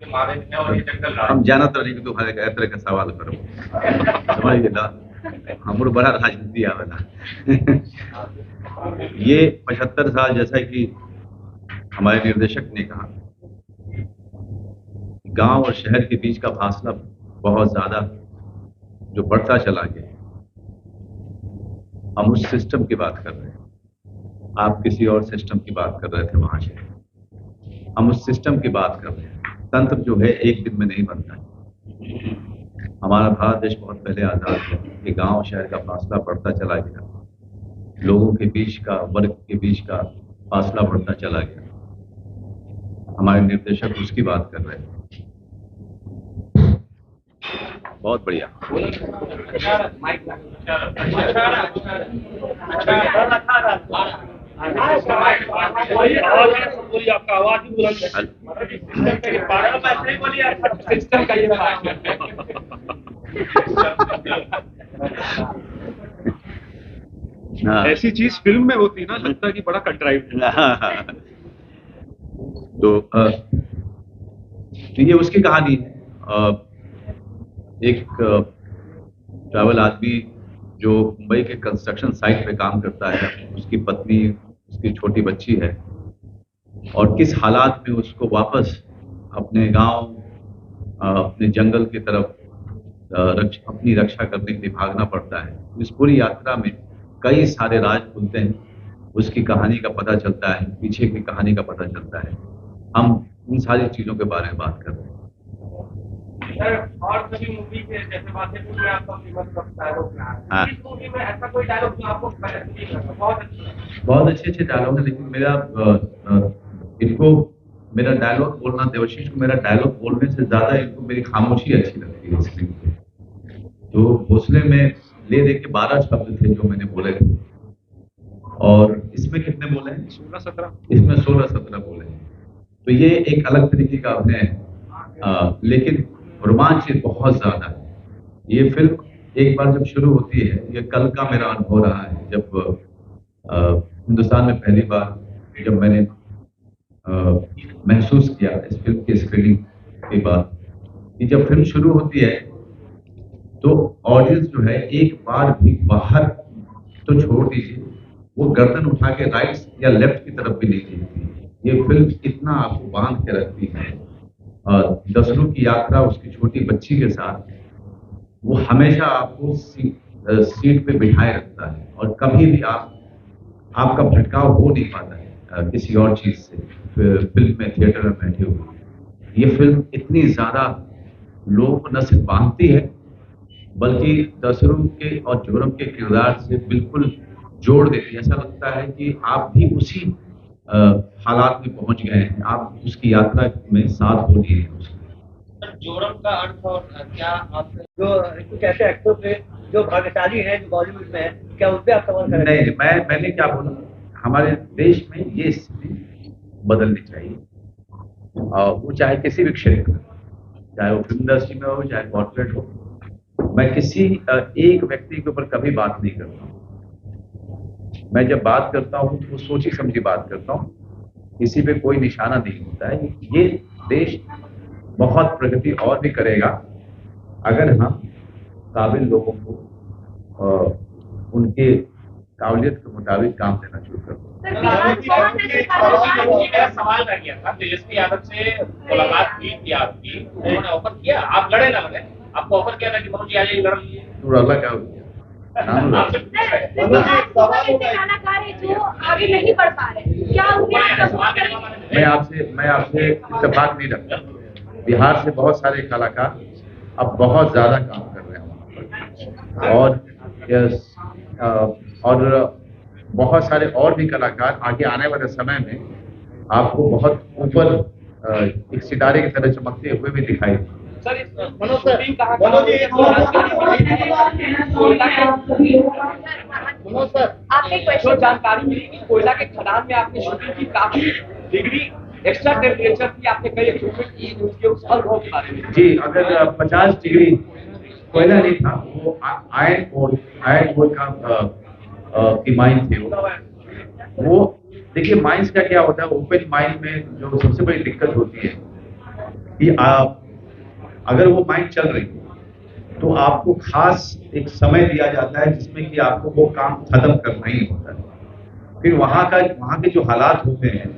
हम जानत रही कि तू हर तरह का सवाल करो, समझ गेला हमरो बड़ा राजनीति आवेला। ये 75 साल, जैसा कि हमारे निर्देशक ने कहा, गांव और शहर के बीच का फासला बहुत ज्यादा जो बढ़ता चला गया, हम उस सिस्टम की बात कर रहे हैं। आप किसी और सिस्टम की बात कर रहे थे वहां से, हम उस सिस्टम की बात कर रहे हैं। तंत्र जो है एक दिन में नहीं बनता है। हमारा भारत देश बहुत पहले आजाद हुआ कि गांव शहर का फासला बढ़ता चला गया, लोगों के बीच का, वर्ग के बीच का फासला बढ़ता चला गया। हमारे निर्देशक उसकी बात कर रहे हैं। बहुत बढ़िया। आपका आवाज ही बुलंद है। ऐसी चीज फिल्म में होती ना, लगता है कि बड़ा कंट्राइव। तो ये उसकी कहानी है। एक ट्रैवल आदमी जो मुंबई के कंस्ट्रक्शन साइट पे काम करता है, उसकी पत्नी, उसकी छोटी बच्ची है, और किस हालात में उसको वापस अपने गांव, अपने जंगल की तरफ अपनी रक्षा करने के लिए भागना पड़ता है। इस पूरी यात्रा में कई सारे राज खुलते हैं, उसकी कहानी का पता चलता है, पीछे की कहानी का पता चलता है। हम उन सारी चीजों के बारे में बात कर रहे हैं। और सभी मूवी के जैसे वासेपुर में आपका फेमस डायलॉग रहा है, इस मूवी में ऐसा कोई डायलॉग जो आपको बहुत अच्छे डायलॉग है, लेकिन मेरा डायलॉग बोलना, देवाशीष को मेरा डायलॉग बोलने से ज्यादा इनको मेरी खामोशी अच्छी लगती है स्क्रीन पे। तो भोसले में ले दे के 12 शब्द थे जो मैंने बोले थे, और इसमें कितने बोले हैं? 16-17। इसमें 16-17 बोले हैं। तो ये एक अलग तरीके का अभिनय है, लेकिन रोमांच बहुत ज्यादा है। ये फिल्म एक बार जब शुरू होती है, ये कल का मेरा अनुभव रहा है, जब हिंदुस्तान में पहली बार जब मैंने महसूस किया इस फिल्म की स्क्रीनिंग के बाद, कि जब फिल्म शुरू होती है तो ऑडियंस जो है एक बार भी बाहर तो छोड़ दीजिए, वो गर्दन उठा के राइट या लेफ्ट की तरफ भी नहीं देखती। ये फिल्म इतना आपको बांध के रखती है। दशरथ की यात्रा उसकी छोटी बच्ची के साथ, वो हमेशा आपको सीट पे बिठाए रखता है, और कभी भी आपका भटकाव हो नहीं पाता है किसी और चीज से, फिल्म में, थिएटर में बैठे हुए। ये फिल्म इतनी ज्यादा लोगों को न सिर्फ बांधती है, बल्कि दशरथ के और जोरम के किरदार से बिल्कुल जोड़ देती है। ऐसा लगता है कि आप भी उसी हालात में पहुंच गए हैं, आप उसकी यात्रा में साथ हो लिए हैं। जोरम का अर्थ और क्या आप जो कुछ ऐसे एक्टर थे जो भाग्यशाली हैं जो बॉलीवुड में है, क्या उस पर आप सवाल करें? नहीं, मैंने क्या बोला, हमारे देश में ये स्थिति बदलनी चाहिए, वो चाहे किसी भी क्षेत्र में, चाहे वो फिल्म इंडस्ट्री में हो, चाहे कॉर्पोरेट हो। मैं किसी एक व्यक्ति के ऊपर कभी बात नहीं करता हूँ। मैं जब बात करता हूँ तो सोची समझी बात करता हूँ, किसी पे कोई निशाना नहीं होता है। ये देश बहुत प्रगति और भी करेगा अगर हम काबिल लोगों को उनके काबिलियत के मुताबिक काम देना शुरू कर दें। सवाल रह गया था, तेजस्वी यादव से मुलाकात हुई थी आपकी, उन्होंने ऑफर किया, आप लड़े ना लड़े, आपको ऑफर किया था कि मनोज जी आ जाइए लड़ेंगे। थोड़ा अलग क्या हो गया? मैं आपसे इत्तेफाक नहीं रखता। बिहार से बहुत सारे कलाकार अब बहुत ज्यादा काम कर रहे हैं वहाँ पर, और बहुत सारे और भी कलाकार आगे आने वाले समय में आपको बहुत ऊपर एक सितारे की तरह चमकते हुए भी दिखाई देंगे। मनोज सर, आपने क्वेश्चन जानकारी मिली कि कोयला के खदान में आपने शूटिंग की, काफी डिग्री एक्स्ट्रा टेम्परेचर की आपने कई एक्सपेरिमेंट किए उसके उस अनुभव के बारे में। जी, अगर 50 डिग्री कोयला नहीं था, वो आयरन ओर की माइन थी वो। देखिए, माइंस का क्या होता है, ओपन माइन में जो सबसे बड़ी दिक्कत होती है कि आप अगर वो माइंड चल रही है तो आपको खास एक समय दिया जाता है जिसमें कि आपको वो काम खत्म करना ही होता है। फिर वहाँ के जो हालात होते हैं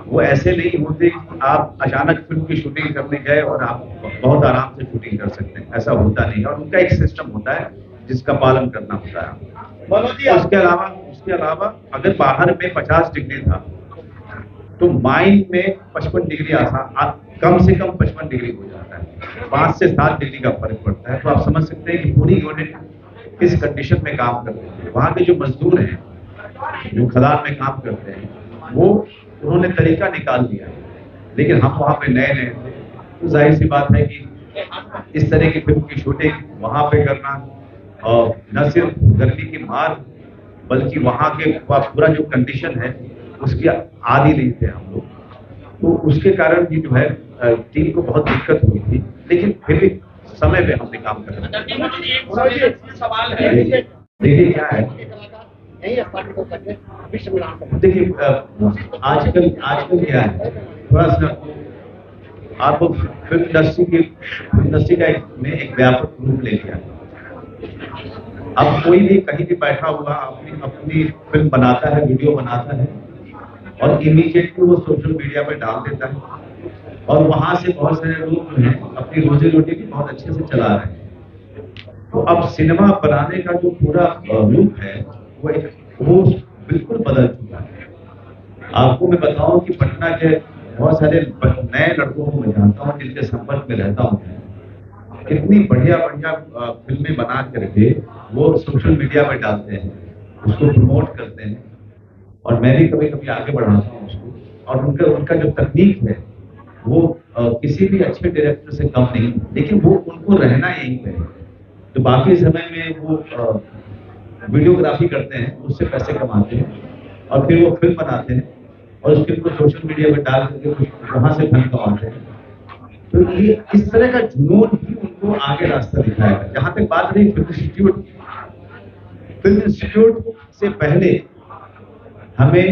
वो ऐसे नहीं होते कि आप अचानक फिल्म की शूटिंग करने गए और आप बहुत आराम से शूटिंग कर सकते हैं, ऐसा होता नहीं है। और उनका एक सिस्टम होता है जिसका पालन करना होता है। उसके अलावा अगर बाहर में 50 डिग्री था तो माइंड में 55 डिग्री कम से कम 55 डिग्री हो जाता है, 5 से 7 डिग्री का फर्क पड़ता है। तो आप समझ सकते हैं कि पूरी यूनिट किस कंडीशन में काम कर रही है। वहाँ के जो मजदूर हैं जो खदान में काम करते हैं वो उन्होंने तरीका निकाल दिया, लेकिन हम वहाँ पे नए नए थे, तो जाहिर सी बात है कि इस तरह की फिल्म की शूटिंग वहाँ पे करना, और न सिर्फ गर्मी की मार बल्कि वहाँ के पूरा जो कंडीशन है उसकी आदी नहीं थे हम लोग। तो उसके कारण भी जो है टीम को बहुत दिक्कत हुई थी, लेकिन फिर भी समय पे हमने काम कर रहे सवाल है। देखिए क्या है, देखिए आजकल क्या है, थोड़ा सा आप फिल्म इंडस्ट्री का एक व्यापक रूप ले लिया। अब कोई भी कहीं भी बैठा हुआ अपनी फिल्म बनाता है, वीडियो बनाता है और इमीडिएटली वो सोशल मीडिया पे डाल देता है, और वहां से बहुत सारे लोग जो हैं अपनी रोजी रोटी भी बहुत अच्छे से चला रहे हैं। तो अब सिनेमा बनाने का जो पूरा रूप है वो बिल्कुल बदल चुका है। आपको मैं बताऊं कि पटना के बहुत सारे नए लड़कों को मैं जानता हूँ, जिनके संपर्क में रहता हूँ, कितनी बढ़िया फिल्में बना करके वो सोशल मीडिया पर डालते हैं, उसको प्रमोट करते हैं, और मैं भी कभी कभी आगे बढ़ाता हूँ उसको। और उनका जो तकनीक है वो किसी भी अच्छे डायरेक्टर से कम नहीं, लेकिन वो उनको रहना यहीं पे है। तो बाकी समय में वो वीडियोग्राफी करते हैं, उससे पैसे कमाते हैं और फिर वो फिल्म बनाते हैं और उस फिल्म को सोशल मीडिया पर डाल करके वहां से धन कमाते हैं। तो ये इस तरह का जुनून ही उनको आगे रास्ता दिखाएगा। जहां तक बात रही फिल्म इंस्टीट्यूट से पहले हमें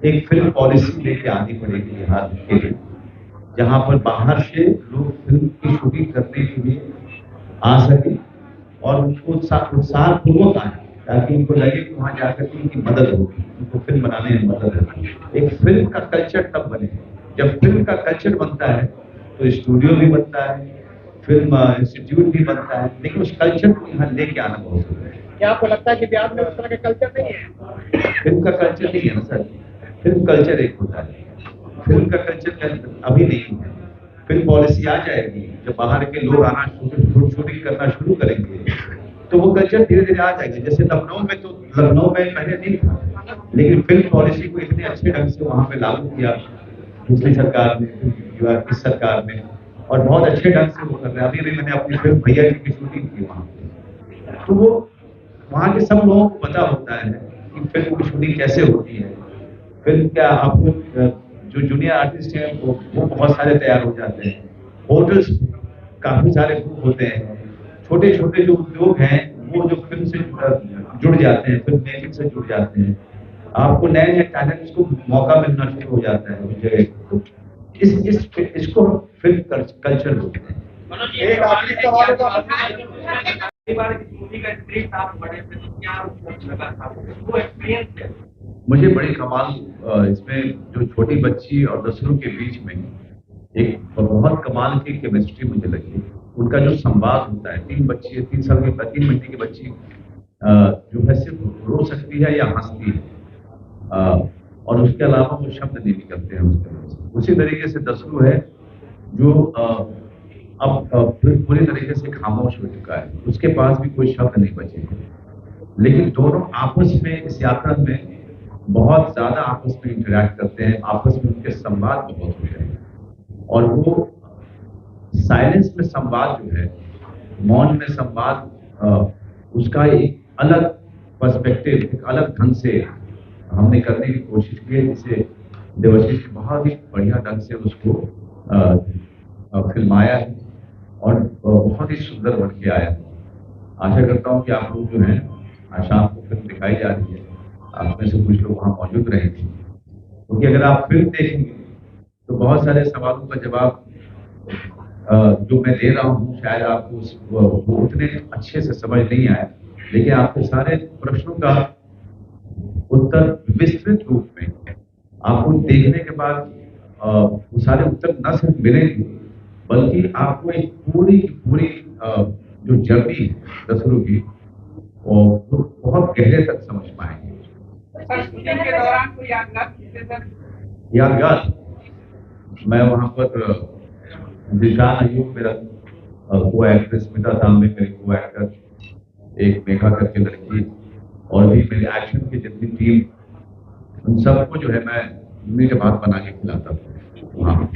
एक फिल्म पॉलिसी लेके आनी पड़ेगी बिहार के लिए, जहां पर बाहर से लोग फिल्म की शूटिंग करने के लिए आ सके और उनको उत्साहपूर्वक आए, ताकि उनको लगे कि वहां जाकर के उनकी मदद होगी, उनको फिल्म बनाने में मदद होगी। एक फिल्म का कल्चर तब बने, जब फिल्म का कल्चर बनता है तो स्टूडियो भी बनता है, फिल्म इंस्टीट्यूट भी बनता है, लेकिन उस कल्चर को यहाँ लेके आना बहुत जरूरी है। क्या आपको लगता है कि बिहार में उस तरह का कल्चर नहीं है? फिल्म का कल्चर नहीं है ना सर, फिल्म कल्चर एक होता है, फिल्म का कल्चर अभी नहीं है। फिल्म पॉलिसी आ जाएगी, जब बाहर के लोग आना शूटिंग करना शुरू करेंगे तो वो कल्चर धीरे धीरे आ जाएगा। जैसे लखनऊ में पहले नहीं था, लेकिन फिल्म पॉलिसी को इतने अच्छे ढंग से वहां पे लागू किया पिछली सरकार ने, इस सरकार ने, और बहुत अच्छे ढंग से वो कर रहे हैं। अभी भी मैंने अपनी फिल्म भैया जी की शूटिंग की वहां पे, तो वो वहाँ के सब लोगों को पता होता है कि फिल्म की शूटिंग कैसे होती है। फिल्म क्या आपको जो जूनियर आर्टिस्ट हैं वो बहुत सारे तैयार हो जाते हैं, होटल्स काफी सारे बुक होते हैं, छोटे छोटे जो उद्योग हैं वो जो फिल्म से जुड़ जाते हैं, फिल्म मेकिंग से जुड़ जाते हैं, आपको नए नए टैलेंट्स को मौका मिलना शुरू हो जाता है उस जगह। तो इसको फिल्म कल्चर बोलते हैं। एक आखिरी सवाल मुझे बड़ी कमाल इसमें जो छोटी बच्ची और दसरों के बीच में एक बहुत कमाल की केमिस्ट्री मुझे लगी। उनका जो संवाद होता है, 3 साल की 3 महीने की बच्ची जो है सिर्फ रो सकती है या हंसती है, और उसके अलावा वो शब्द नहीं निकलते हैं उसके मुंह से। उसी तरीके से दसरू है जो अब पूरी तरीके से खामोश हो चुका है, उसके पास भी कोई शब्द नहीं बचे हैं, लेकिन दोनों आपस में इस यात्रा में बहुत ज्यादा आपस में इंटरेक्ट करते हैं, आपस में उनके संवाद बहुत होते हैं, और वो साइलेंस में संवाद जो है, मौन में संवाद, उसका एक अलग पर्सपेक्टिव, एक अलग ढंग से हमने करने की कोशिश की है, जिसे देवाशीष ने बहुत ही बढ़िया ढंग से उसको फिल्माया है और बहुत ही सुंदर बन के आया है। आशा करता हूँ कि आप लोग जो हैं, आज शाम को फिल्म दिखाई जा रही है, आप में से कुछ लोग वहाँ मौजूद रहेंगे, क्योंकि अगर आप फिल्म देखेंगे तो बहुत सारे सवालों का जवाब जो मैं दे रहा हूँ शायद आपको वो उतने अच्छे से समझ नहीं आए, लेकिन आपके सारे प्रश्नों का उत्तर विस्तृत रूप में आपको देखने के बाद वो सारे उत्तर न सिर्फ मिलेंगे, बल्कि आपको एक पूरी की पूरी जो जर्नी है दसरों की, वो बहुत गहरे तक समझ पाएंगे। सर, शूटिंग के दौरान कोई यादगार चीजें सर? यादगार, मैं वहां पर दिशान अयूब मेरा को एक्ट्रेस, स्मिता दामले मेरे को एक्टर, एक मेघा करके लड़की, और भी मेरे एक्शन की जितनी टीम, उन सबको जो है मैं मीट भात बना के खिलाता था वहाँ।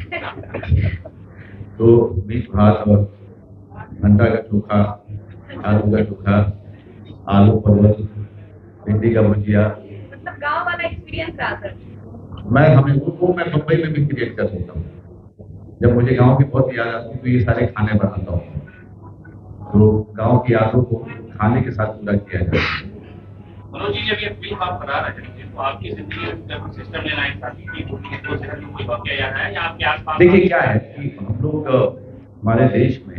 तो मीट भात और भंटा का चोखा, आलू का चोखा, आलू परवल, भिंडी का भुजिया। मतलब गांव वाला एक्सपीरियंस रहा सर। मैं मुंबई में भी क्रिएट कर सकता हूँ। जब मुझे गांव की बहुत याद आती है तो ये सारे खाने बनाता हूँ, तो गांव की यादों को खाने के साथ पूरा किया जाता है। मनोज जी, जब ये फिल्म आप बना रहे थे तो आपकी जिंदगी में जब सिस्टम ने लाइन शादी की तो कोई वाकया याद है या आपके आसपास? देखिए क्या है कि हम लोग हमारे देश में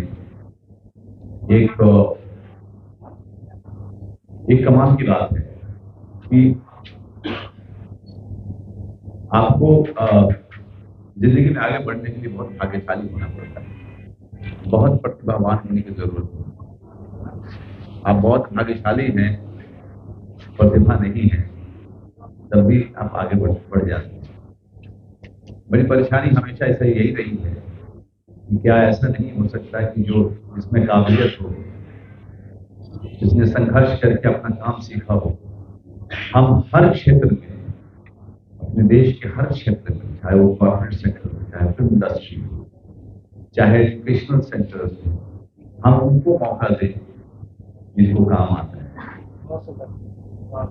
एक कमाल की बात है कि आपको जिंदगी में आगे बढ़ने के लिए बहुत भाग्यशाली होना पड़ता है, बहुत प्रतिभावान होने की जरूरत है। आप बहुत भाग्यशाली हैं, प्रतिभा नहीं है, तब भी आप आगे बढ़ जाते हैं। मेरी परेशानी हमेशा ऐसा यही रही है कि क्या ऐसा नहीं हो सकता कि जो जिसमें काबिलियत हो, जिसने संघर्ष करके अपना काम सीखा हो, हम हर क्षेत्र में, अपने देश के हर क्षेत्र में, चाहे वो कॉर्पोरेट सेक्टर हो, चाहे फिल्म इंडस्ट्री हो, चाहे एजुकेशनल सेंटर्स हो, हम उनको मौका दें जिसको काम आता है।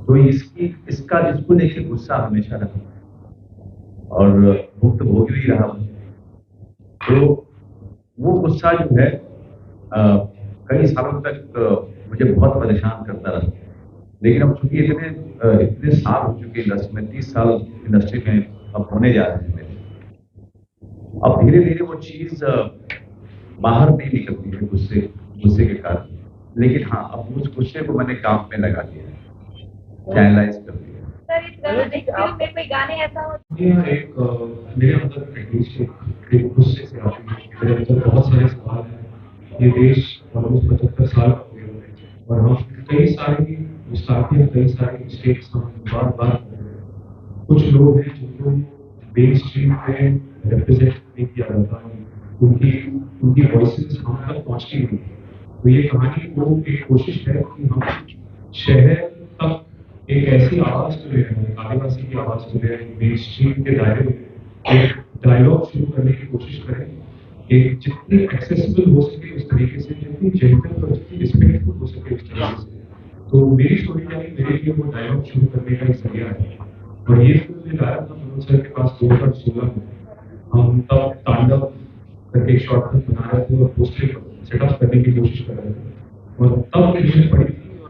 तो इसका जिसको लेके गुस्सा हमेशा रहा और भुक्तभोगी भी रहा, तो वो गुस्सा जो है कई सालों तक मुझे बहुत परेशान करता रहा। लेकिन अब चूंकि इतने साल हो चुके इंडस्ट्री में, 30 साल इंडस्ट्री में अब होने जा रहे हैं मेरे, अब धीरे धीरे वो चीज बाहर नहीं निकलती है गुस्से के कारण। लेकिन हाँ, अब उस गुस्से को मैंने काम में लगा दिया, चैनलाइज कर दिया। सर, इस फिल्म में कोई गाने ऐसा हो? मेरे अंदर एक गुस्से से आती है, मेरे अंदर बहुत सारे सवाल हैं। ये देश ऑलमोस्ट 75 साल का हो गया है और हम कई सारी गुस्ताखियां, कई सारी मिस्टेक्स हम बार बार कर रहे हैं। कुछ लोग हैं जिनको मेन स्ट्रीम पे रिप्रेजेंट नहीं किया जाता, उनकी वॉइसेस हम तक पहुंचती नहीं। तो ये कहानी वो एक कोशिश है कि हम शहर तक एक ऐसी आवाज को ले आए, आदिवासी की आवाज को ले आए, मेन स्ट्रीम के दायरे में एक डायलॉग शुरू करने की कोशिश करें, एक जितनी एक्सेसिबल हो सके उस तरीके से, जितनी जेंटल और जितनी रिस्पेक्टफुल हो सके उस तरीके से। तो मेरी स्टोरी टेलिंग मेरे लिए वो डायलॉग शुरू करने का एक जरिया है। और ये फिल्म जो आया था मनोज सर के पास 2016 में, हम तब तांडव करके एक शॉर्ट फिल्म बना रहे थे और पोस्टर सेटअप करने की कोशिश कर रहे थे, और तब मुझे पड़ी थी और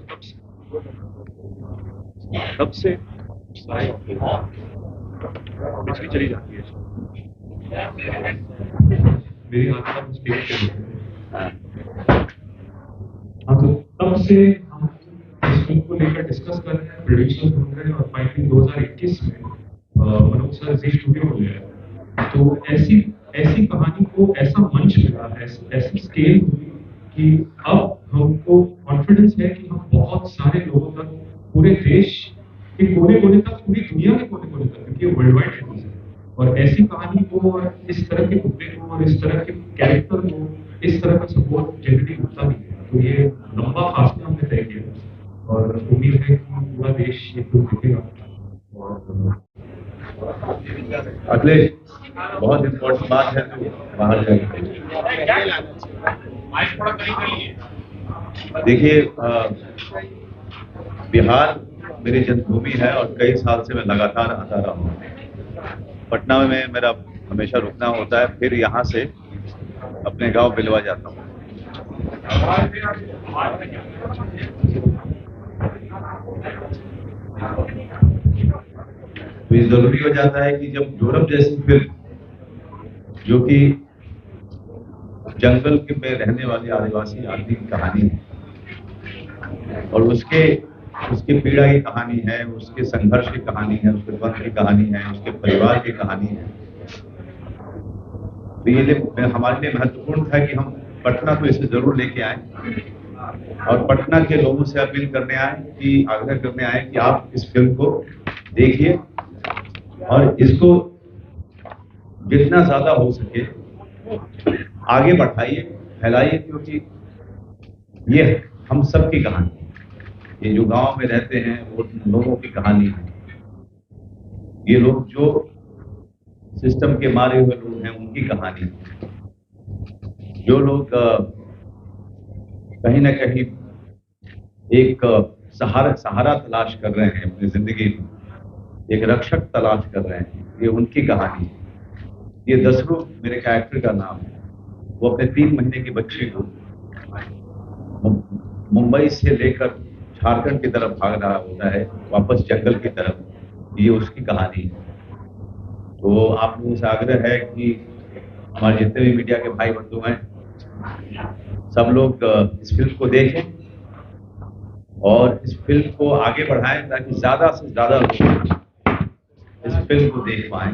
तब से पिछली चली जाती है मेरी आत्मा स्टेज पे। हाँ, तो तब से हम इस फिल्म को लेकर डिस्कस कर रहे हैं, प्रोड्यूसर ढूंढ रहे हैं, और फाइनली 2021 में मनोज सर जी स्टूडियो हो गया। तो ऐसी कहानी को ऐसा मंच मिला, ऐसी स्केल हुई कि अब हमको कॉन्फिडेंस है कि हम बहुत सारे लोगों तक, पूरे देश के कोने कोने तक, पूरी दुनिया के कोने कोने तक, क्योंकि वर्ल्ड वाइड रिलीज है, और ऐसी कहानी को और इस तरह के मुद्दे को और इस तरह के कैरेक्टर को, इस तरह का सपोर्ट जनरली होता नहीं है। तो ये लंबा फासला हमने तय किया और उम्मीद है कि पूरा देश ये फिल्म देखेगा। अखिलेश, बहुत इम्पोर्टेंट बात है, तो बाहर जाएंगे। देखिए, बिहार मेरी जन्मभूमि है और कई साल से मैं लगातार आता रहा हूँ। पटना में मेरा हमेशा रुकना होता है, फिर यहाँ से अपने गांव बिलवा जाता हूँ। तो ये जरूरी हो जाता है कि जब यूरोप जैसी फिल्म, जो कि जंगल के में रहने वाले आदिवासी आदमी की कहानी है और उसके पीड़ा की कहानी है, उसके संघर्ष की कहानी है, उसके द्वंद्व की कहानी है, उसके परिवार की कहानी है। तो ये हमारे लिए महत्वपूर्ण था कि हम पटना तो इसे जरूर लेके आए और पटना के लोगों से अपील करने आए कि आग्रह करने आए कि आप इस फिल्म को देखिए और इसको जितना ज्यादा हो सके आगे बढ़ाइए, फैलाइए, क्योंकि ये हम सब की कहानी है। ये जो गांव में रहते हैं वो लोगों की कहानी है। ये लोग जो सिस्टम के मारे हुए लोग हैं उनकी कहानी है। जो लोग कहीं ना कहीं एक सहारा तलाश कर रहे हैं अपनी जिंदगी में, एक रक्षक तलाश कर रहे हैं, ये उनकी कहानी है। ये दसरू मेरे कैरेक्टर का नाम है। वो अपने 3 महीने की बच्ची को मुंबई से लेकर झारखंड की तरफ भाग रहा होता है, वापस जंगल की तरफ। ये उसकी कहानी है। तो आप लोगों से आग्रह है कि हमारे जितने भी मीडिया के भाई बंधु हैं सब लोग इस फिल्म को देखें और इस फिल्म को आगे बढ़ाएं ताकि ज्यादा से ज्यादा लोग इस फिल्म को देख पाएं।